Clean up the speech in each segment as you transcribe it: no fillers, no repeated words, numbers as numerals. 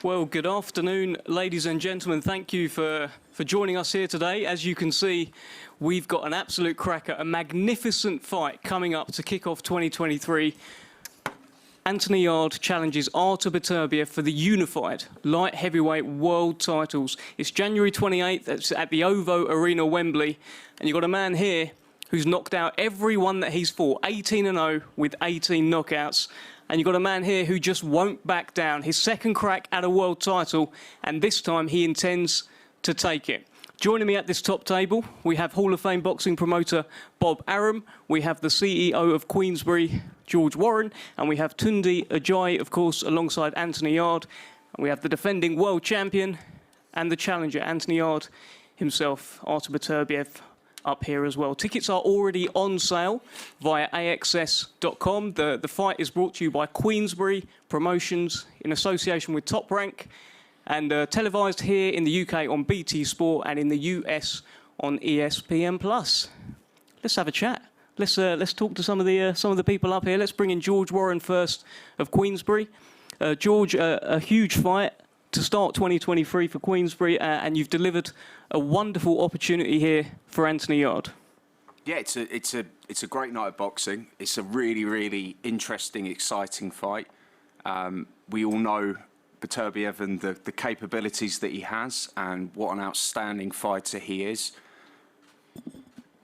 Well, good afternoon, ladies and gentlemen. Thank you for joining us here today. As you can see, we've got an absolute cracker, a magnificent fight coming up to kick off 2023. Anthony Yarde challenges Artur Beterbiev for the unified light heavyweight world titles. It's January 28th. It's at the OVO Arena, Wembley. And you've got a man here who's knocked out everyone that he's fought, 18-0 with 18 knockouts. And you've got a man here who just won't back down. His second crack at a world title, and this time he intends to take it. Joining me at this top table, we have Hall of Fame boxing promoter Bob Arum, we have the CEO of Queensberry, George Warren, and we have Tunde Ajayi, of course, alongside Anthony Yarde. And we have the defending world champion and the challenger, Anthony Yarde himself, Artur Beterbiev, up here as well. Tickets are already on sale via AXS.com. The fight is brought to you by Queensberry Promotions in association with Top Rank and televised here in the UK on BT Sport and in the US on ESPN+. Let's have a chat. Let's talk to some of the people up here. Let's bring in George Warren first of Queensberry. George, a huge fight to start 2023 for Queensberry, and you've delivered a wonderful opportunity here for Anthony Yarde. Yeah, it's a great night of boxing. It's a really, really interesting, exciting fight. We all know Beterbiev and the capabilities that he has and what an outstanding fighter he is.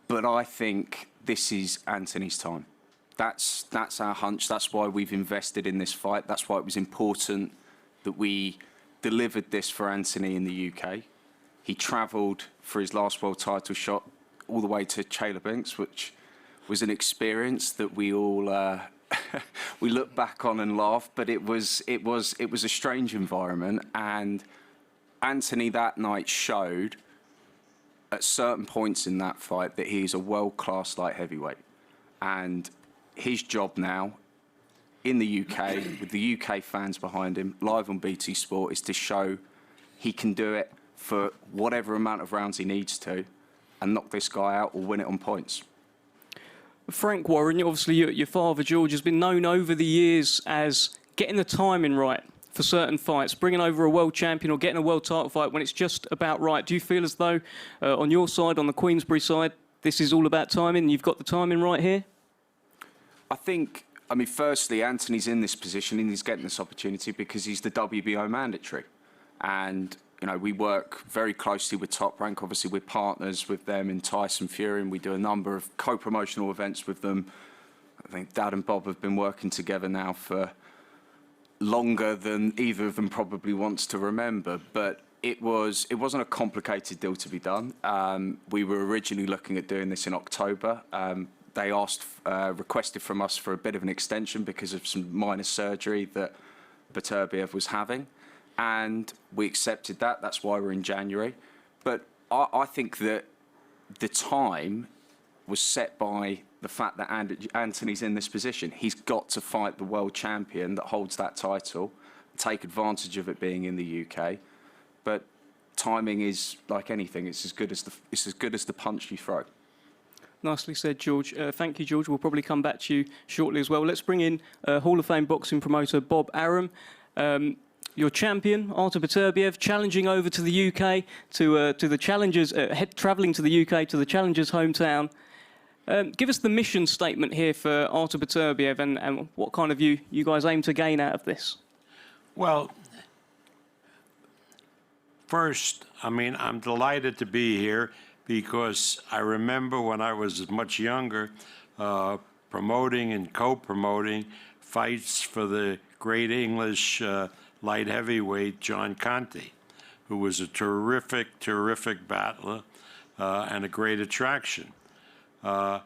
But I think this is Anthony's time. That's our hunch. That's why we've invested in this fight. That's why it was important that we delivered this for Anthony in the UK. He travelled for his last world title shot all the way to Chelyabinsk, which was an experience that we all we look back on and laugh. But it was a strange environment, and Anthony that night showed at certain points in that fight that he's a world-class light heavyweight, and his job now in the UK, with the UK fans behind him, live on BT Sport, is to show he can do it for whatever amount of rounds he needs to and knock this guy out or win it on points. Frank Warren, obviously your father, George, has been known over the years as getting the timing right for certain fights, bringing over a world champion or getting a world title fight when it's just about right. Do you feel as though, on your side, on the Queensberry side, this is all about timing, you've got the timing right here? I mean, firstly, Anthony's in this position and he's getting this opportunity because he's the WBO mandatory. And, you know, we work very closely with Top Rank. Obviously, we're partners with them in Tyson Fury, and we do a number of co-promotional events with them. I think Dad and Bob have been working together now for longer than either of them probably wants to remember. But it wasn't a complicated deal to be done. We were originally looking at doing this in October. They requested from us for a bit of an extension because of some minor surgery that Beterbiev was having, and we accepted that. That's why we're in January. But I think that the time was set by the fact that Anthony's in this position. He's got to fight the world champion that holds that title, take advantage of it being in the UK. But timing is like anything. It's as good as the punch you throw. Nicely said, George. Thank you, George. We'll probably come back to you shortly as well. Let's bring in Hall of Fame boxing promoter Bob Arum. Your champion, Artur Beterbiev, challenging over to the UK, to the challengers, travelling to the UK, to the challengers' hometown. Give us the mission statement here for Artur Beterbiev and what kind of you guys aim to gain out of this. Well, first, I mean, I'm delighted to be here because I remember when I was much younger, promoting and co-promoting fights for the great English light heavyweight John Conte, who was a terrific, terrific battler and a great attraction. I've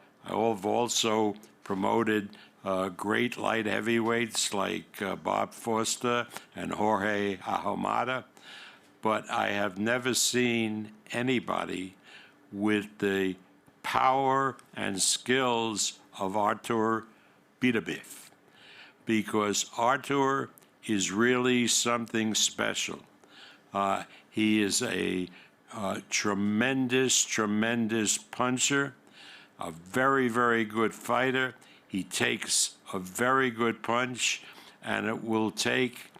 also promoted great light heavyweights like Bob Foster and Jorge Ahumada, but I have never seen anybody with the power and skills of Artur Beterbiev, because Artur is really something special. He is a tremendous, tremendous puncher, a very, very good fighter. He takes a very good punch, and it will take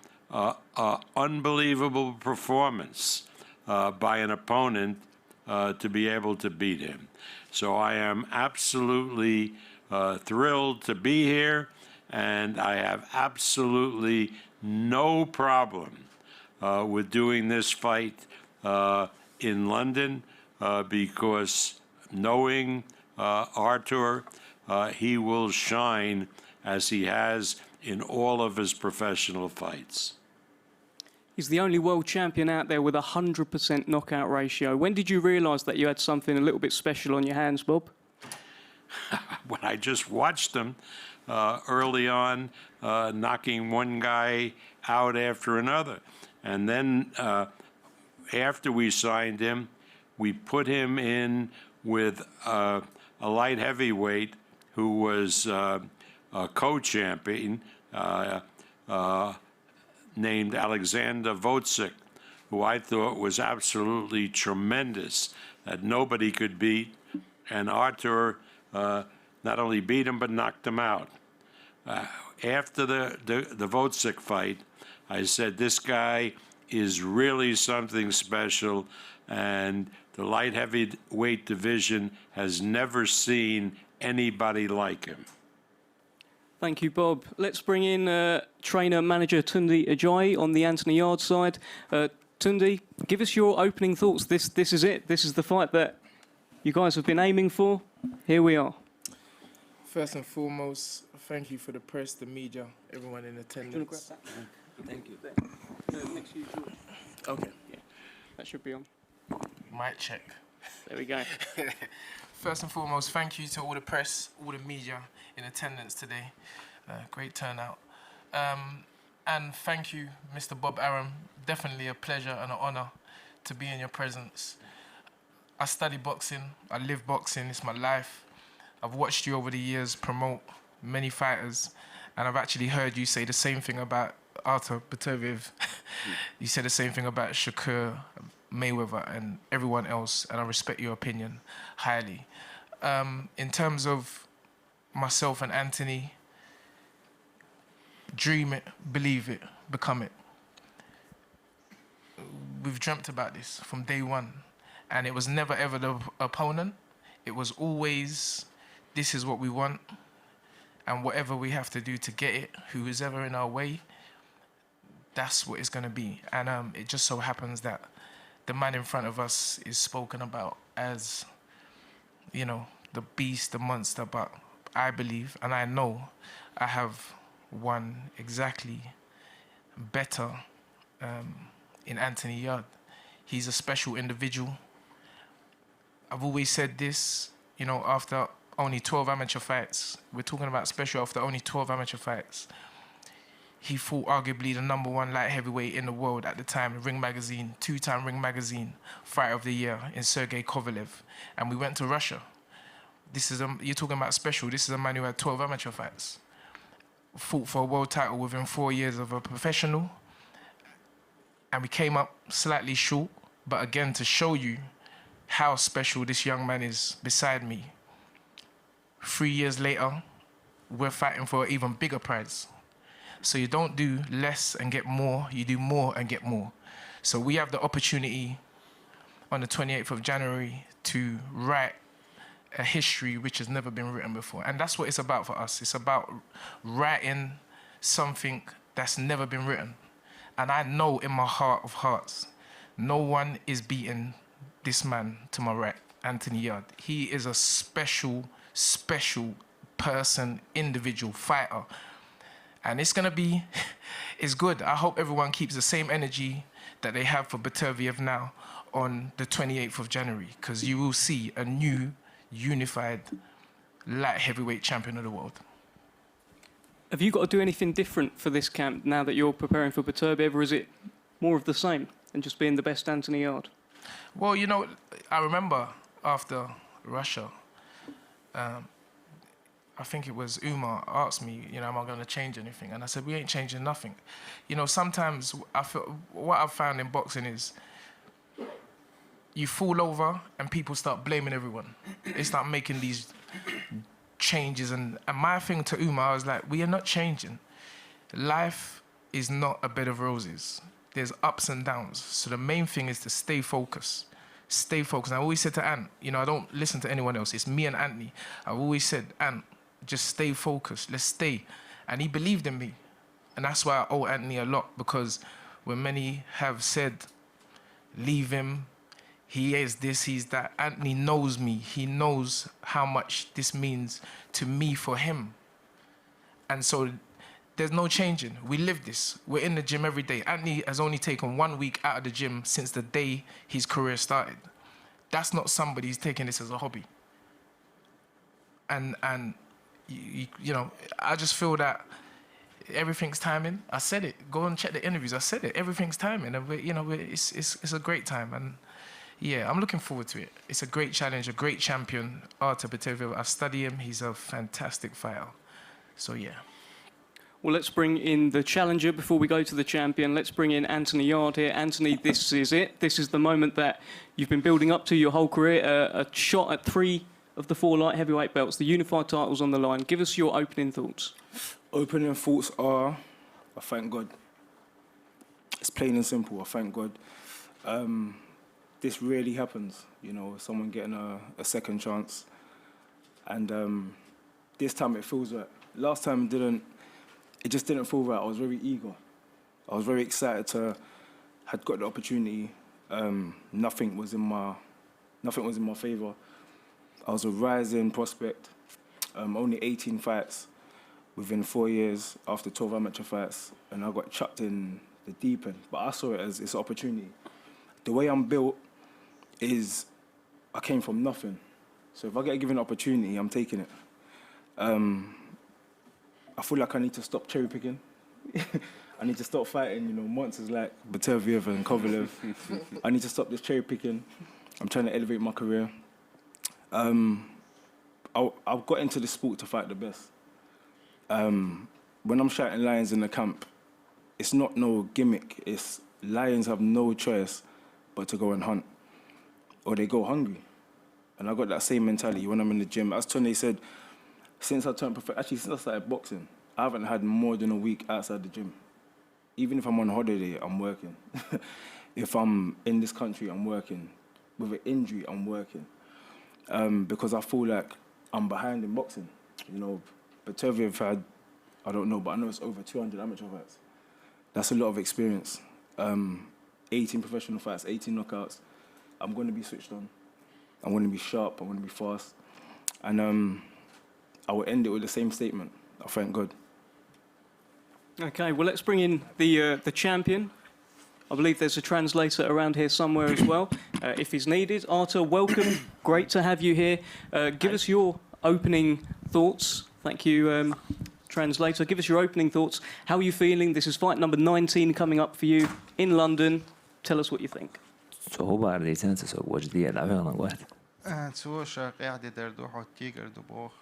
unbelievable performance by an opponent to be able to beat him. So I am absolutely thrilled to be here, and I have absolutely no problem with doing this fight in London because knowing Artur, he will shine as he has in all of his professional fights. He's the only world champion out there with a 100% knockout ratio. When did you realise that you had something a little bit special on your hands, Bob? When I just watched him early on, knocking one guy out after another. And then after we signed him, we put him in with a light heavyweight who was a co-champion named Alexander Wojcik, who I thought was absolutely tremendous, that nobody could beat. And Artur not only beat him, but knocked him out. After the Wojcik fight, I said, this guy is really something special, and the light heavyweight division has never seen anybody like him. Thank you, Bob. Let's bring in trainer-manager Tunde Ajayi on the Anthony Yarde side. Tunde, give us your opening thoughts. This is it. This is the fight that you guys have been aiming for. Here we are. First and foremost, thank you for the press, the media, everyone in attendance. Thank you. Next to you, George. Okay. Yeah, that should be on. Mic check. There we go. First and foremost, thank you to all the press, all the media in attendance today. Great turnout. And thank you, Mr. Bob Arum. Definitely a pleasure and an honor to be in your presence. I study boxing. I live boxing. It's my life. I've watched you over the years promote many fighters, and I've actually heard you say the same thing about Artur Beterbiev. You said the same thing about Shakur, Mayweather, and everyone else, and I respect your opinion highly. In terms of myself and Anthony, dream it, believe it, become it. We've dreamt about this from day one, and it was never ever the opponent. It was always, this is what we want, and whatever we have to do to get it, who is ever in our way, that's what it's going to be. And it just so happens that the man in front of us is spoken about as, you know, the beast, the monster, but I believe, and I know, I have one exactly better in Anthony Yarde. He's a special individual. I've always said this, you know, after only 12 amateur fights, we're talking about special after only 12 amateur fights, he fought arguably the #1 light heavyweight in the world at the time, Ring Magazine, 2-time Ring Magazine Fighter of the Year in Sergei Kovalev. And we went to Russia. This is you're talking about special. This is a man who had 12 amateur fights. Fought for a world title within 4 years of a professional. And we came up slightly short, but again, to show you how special this young man is beside me. 3 years later, we're fighting for an even bigger prize. So you don't do less and get more, you do more and get more. So we have the opportunity on the 28th of January to write a history which has never been written before. And that's what it's about for us. It's about writing something that's never been written. And I know in my heart of hearts, no one is beating this man to my right, Anthony Yarde. He is a special, special person, individual, fighter. And it's going to be, it's good. I hope everyone keeps the same energy that they have for Beterbiev now on the 28th of January, because you will see a new, unified light heavyweight champion of the world. Have you got to do anything different for this camp now that you're preparing for Beterbiev, or is it more of the same and just being the best Anthony Yarde? Well, you know, I remember after Russia, I think it was Umar asked me, you know, am I going to change anything? And I said, we ain't changing nothing. You know, sometimes I feel, what I've found in boxing is you fall over and people start blaming everyone. They start making these changes. And my thing to Umar, I was like, we are not changing. Life is not a bed of roses. There's ups and downs. So the main thing is to stay focused. Stay focused. And I always said to Ant, you know, I don't listen to anyone else. It's me and Anthony. I've always said, Ant, just stay focused. Let's stay. And he believed in me. And that's why I owe Anthony a lot, because when many have said, leave him, he is this, he's that, Anthony knows me. He knows how much this means to me for him. And so there's no changing. We live this. We're in the gym every day. Anthony has only taken 1 week out of the gym since the day his career started. That's not somebody who's taking this as a hobby. And you know, I just feel that everything's timing. I said it. Go and check the interviews. I said it. Everything's timing, and it's a great time. And yeah, I'm looking forward to it. It's a great challenge, a great champion, Artur Beterbiev. I study him. He's a fantastic fighter. So yeah. Well, let's bring in the challenger before we go to the champion. Let's bring in Anthony Yarde here. Anthony, this is it. This is the moment that you've been building up to your whole career. A shot at 3 of the 4 light heavyweight belts, the unified titles on the line. Give us your opening thoughts. Opening thoughts are, I thank God. It's plain and simple, I thank God. This really happens, you know, someone getting a second chance. And this time it feels right. Last time it just didn't feel right. I was very eager. I was very excited had got the opportunity. Nothing was in my favour. I was a rising prospect, only 18 fights within 4 years after 12 amateur fights, and I got chucked in the deep end. But I saw it as it's an opportunity. The way I'm built is I came from nothing. So if I get given an opportunity, I'm taking it. I feel like I need to stop cherry picking. I need to stop fighting, you know, monsters like Beterbiev and Kovalev. I need to stop this cherry picking. I'm trying to elevate my career. I've got into the sport to fight the best. When I'm shouting lions in the camp, it's not no gimmick. It's lions have no choice but to go and hunt, or they go hungry. And I got that same mentality when I'm in the gym. As Tony said, since I started boxing, I haven't had more than a week outside the gym. Even if I'm on holiday, I'm working. If I'm in this country, I'm working. With an injury, I'm working. Because I feel like I'm behind in boxing. You know, Beterbiev had, I don't know, but I know it's over 200 amateur fights. That's a lot of experience. 18 professional fights, 18 knockouts. I'm going to be switched on. I'm going to be sharp. I'm going to be fast. And I will end it with the same statement. I thank God. Okay, well, let's bring in the champion. I believe there's a translator around here somewhere as well, if he's needed. Artur, welcome. Great to have you here. Give us your opening thoughts. Thank you, translator. Give us your opening thoughts. How are you feeling? This is fight number 19 coming up for you in London. Tell us what you think. صعوبة على الإنسان تسوق جديد على واحد. تسوق قاعد يدردو حوت تيجر دبوخ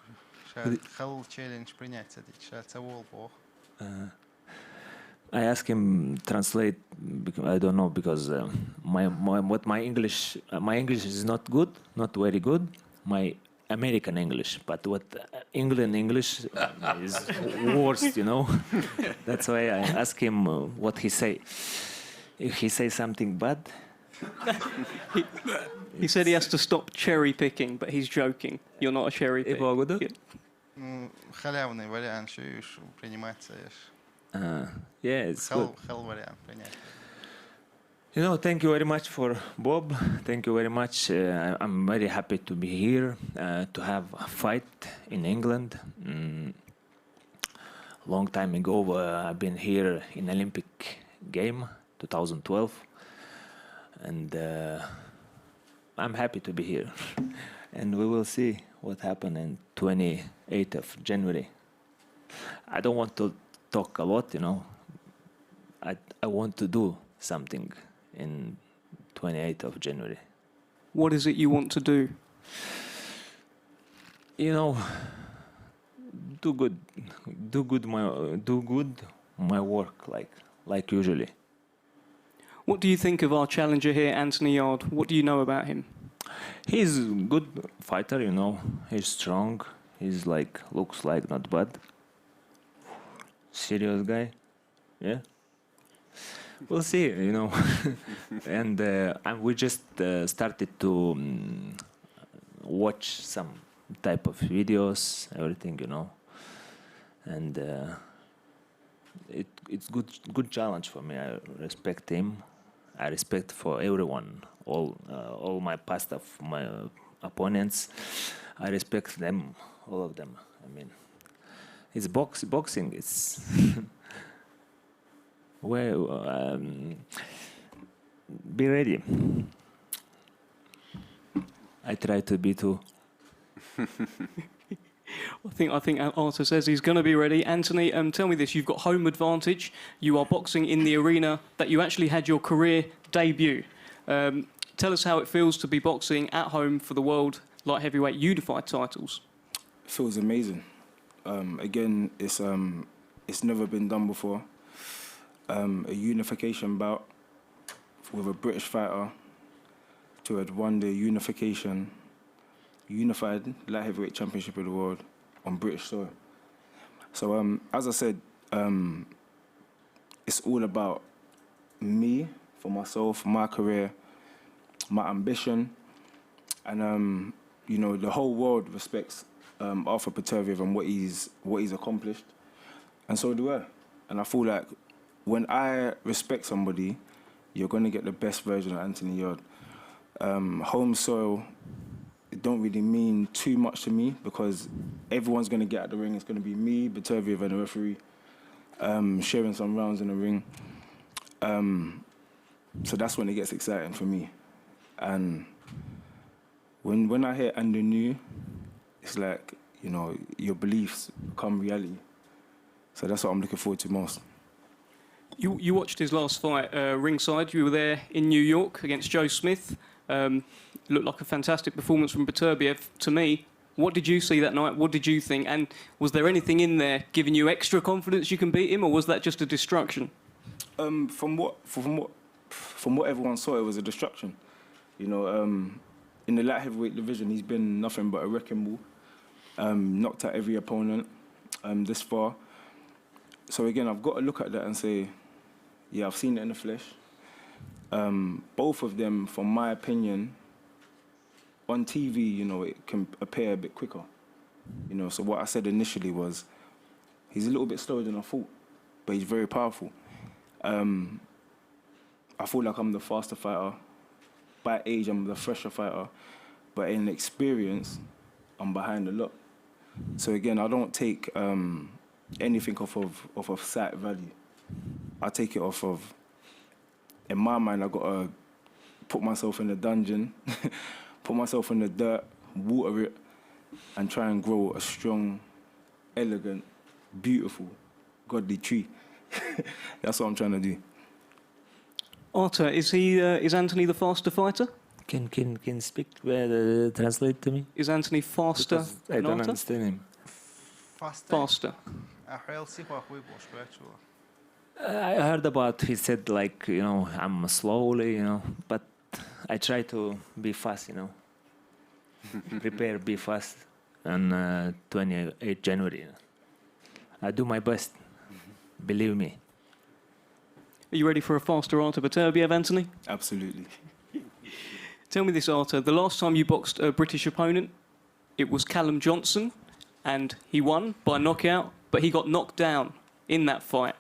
شاد خل challenge принять садить شاد سوول بوخ. I ask him translate. I don't know because my English is not good, not very good. My American English, but what England English is worst, you know. That's why I ask him what he say. If he say something bad. He said he has to stop cherry picking, but he's joking. You're not a cherry pick. خلينا вариант شو принимается yeah, it's good. خل вариант принять. You know, thank you very much for Bob. Thank you very much. I'm very happy to be here, to have a fight in England. Long time ago, I've been here in Olympic game, 2012. And I'm happy to be here. And we will see what happens in 28th of January. I don't want to talk a lot, you know. I want to do something in 28th of January. What is it you want to do? You know, do good my work like usually. What do you think of our challenger here, Anthony Yarde? What do you know about him? He's a good fighter, you know. He's strong. He's looks like not bad. Serious guy. Yeah. We'll see, you know. And we just started to watch some type of videos, everything, you know. And it's good challenge for me. I respect him. I respect for everyone, all my past of my opponents. I respect them, all of them. I mean, it's boxing. It's well, be ready. I try to be too. I think Artur says he's going to be ready. Anthony, tell me this: you've got home advantage. You are boxing in the arena that you actually had your career debut. Tell us how it feels to be boxing at home for the World Light Heavyweight Unified titles. It feels amazing. Again, it's never been done before. A unification bout with a British fighter to have won the unified light heavyweight championship of the world on British soil. So as I said, it's all about me, for myself, my career, my ambition, and you know, the whole world respects Artur Beterbiev and what he's accomplished, and so do I. And I feel like when I respect somebody, you're going to get the best version of Anthony Yarde. Home soil, it don't really mean too much to me because everyone's going to get out the ring. It's going to be me, Beterbiev, and the referee sharing some rounds in the ring. So that's when it gets exciting for me. And when I hear "and the new," it's like, you know, your beliefs become reality. So that's what I'm looking forward to most. You watched his last fight ringside. You were there in New York against Joe Smith. Looked like a fantastic performance from Beterbiev to me. What did you see that night? What did you think? And was there anything in there giving you extra confidence you can beat him, or was that just a distraction? From what everyone saw, it was a distraction. You know, in the light heavyweight division, he's been nothing but a wrecking ball. Knocked out every opponent this far. So again, I've got to look at that and say, yeah, I've seen it in the flesh. Both of them, from my opinion, on TV, you know, it can appear a bit quicker. You know, so what I said initially was, he's a little bit slower than I thought, but he's very powerful. I feel like I'm the faster fighter. By age, I'm the fresher fighter. But in experience, I'm behind a lot. So again, I don't take anything off of sight value. I take it off of, in my mind, I've got to put myself in the dungeon, put myself in the dirt, water it, and try and grow a strong, elegant, beautiful, godly tree. That's what I'm trying to do. Artur, is Anthony the faster fighter? Can speak translate to me? Is Anthony faster Because I than don't Artur? understand him. Faster. I heard about, he said, like, you know, I'm slowly, you know, but I try to be fast, you know. Prepare, be fast on 28 January. I do my best. Believe me. Are you ready for a faster Artur Beterbiev, Anthony? Absolutely. Tell me this, Artur. The last time you boxed a British opponent, it was Callum Johnson, and he won by knockout, but he got knocked down in that fight.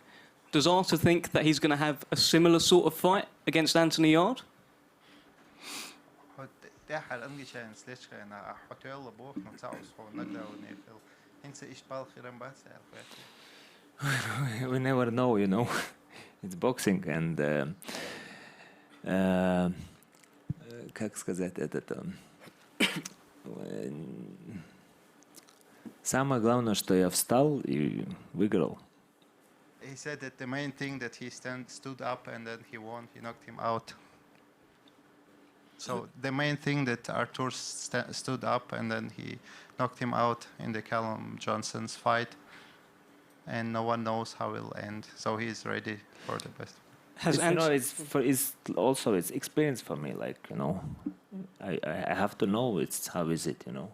Does Artur think that he's going to have a similar sort of fight against Anthony Yarde? We never know, you know. It's boxing, and как сказать это? Самое главное, что я встал и выиграл. He said that the main thing that he stood up and then he won, he knocked him out. So the main thing that Artur stood up and then he knocked him out in the Callum Johnson's fight, and no one knows how it will end. So he's ready for the best. You know, it's also it's experience for me. Like, you know, I have to know how is it, you know.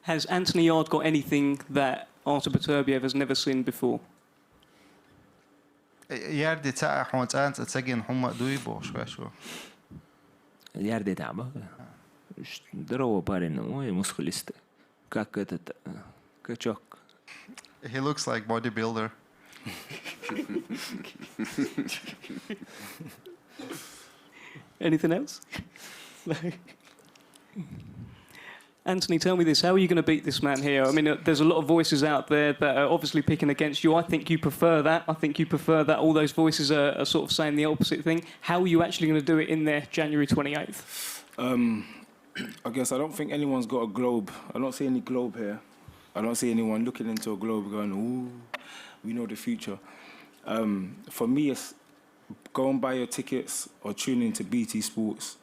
Has Anthony Yarde got anything that Artur Beterbiev has never seen before? Yarde تسقح وانت تسجن هم دويبو شوي. Yarde tamo. Здорово, парень. Ой, мускулистый. Как этот... Качок. He looks like bodybuilder. Anything else? Anthony, tell me this. How are you going to beat this man here? I mean, there's a lot of voices out there that are obviously picking against you. I think you prefer that. I think you prefer that. All those voices are sort of saying the opposite thing. How are you actually going to do it in there January 28th? I guess I don't think anyone's got a globe. I don't see any globe here. I don't see anyone looking into a globe going, ooh, we know the future. For me, it's go and buy your tickets or tune into BT Sports,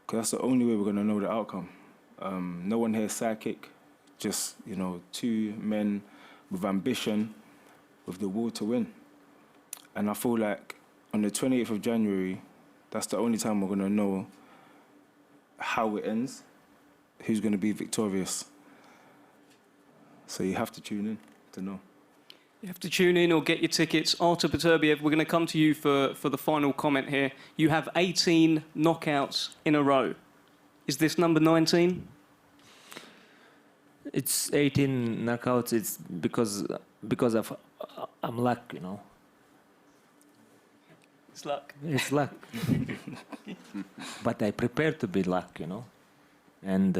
because that's the only way we're going to know the outcome. No one here is psychic, just, you know, two men with ambition, with the will to win. And I feel like on the 28th of January, that's the only time we're going to know how it ends, who's going to be victorious. So you have to tune in to know. You have to tune in or get your tickets. Artur Beterbiev, we're going to come to you for the final comment here. You have 18 knockouts in a row. Is this number 19? It's 18 knockouts. It's because of I'm luck, you know. It's luck. It's luck. But I prepare to be luck, you know. And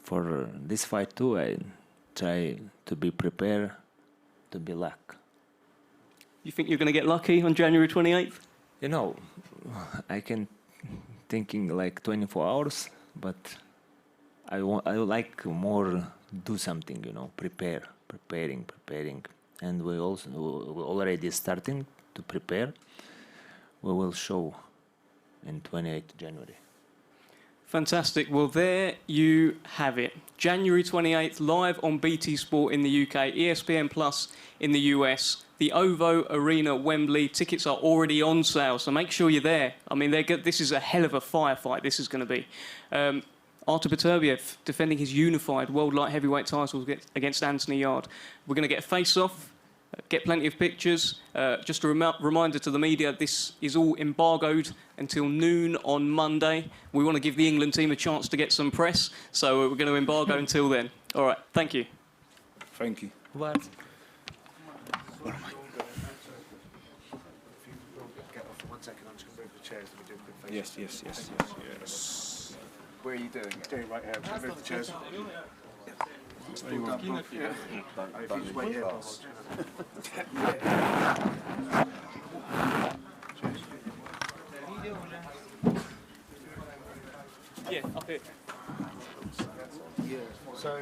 for this fight too, I try to be prepared to be luck. You think you're going to get lucky on January 28th? You know, I can thinking like 24 hours, but I would like more do something, you know, preparing, and we're already starting to prepare. We will show in 28th January. Fantastic. Well, there you have it. January 28th, live on BT Sport in the UK, ESPN Plus in the US, the OVO Arena, Wembley. Tickets are already on sale, so make sure you're there. I mean, this is a hell of a firefight, this is going to be. Artur Beterbiev defending his unified World Light Heavyweight title against Anthony Yarde. We're going to get a face-off, get plenty of pictures. Just a reminder to the media, this is all embargoed until noon on Monday. We want to give the England team a chance to get some press, so we're going to embargo until then. All right, thank you. Thank you. What? Yes. Where are you doing it? Doing right here. Move the chairs. Yeah, up here. So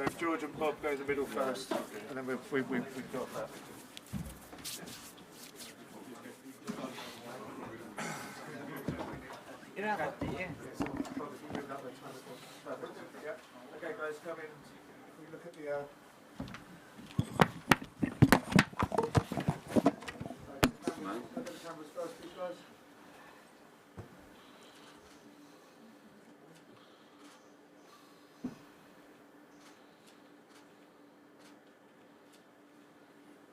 if George and Bob go in the middle first, and then we've got that. Okay, guys, come in. We look at the. Look at the cameras first, please, guys.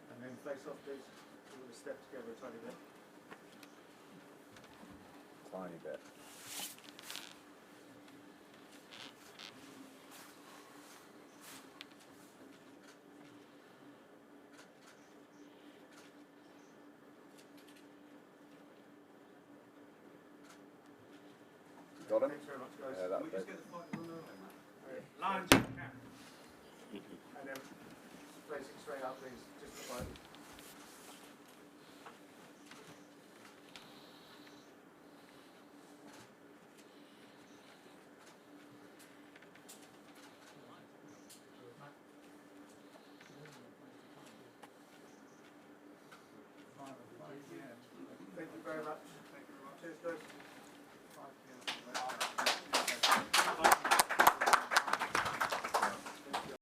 And then face off, please. We're going to step together a tiny bit. Tiny bit. Got him? Thanks very much, guys. Yeah, that Can we bit. just get the fight on the lines?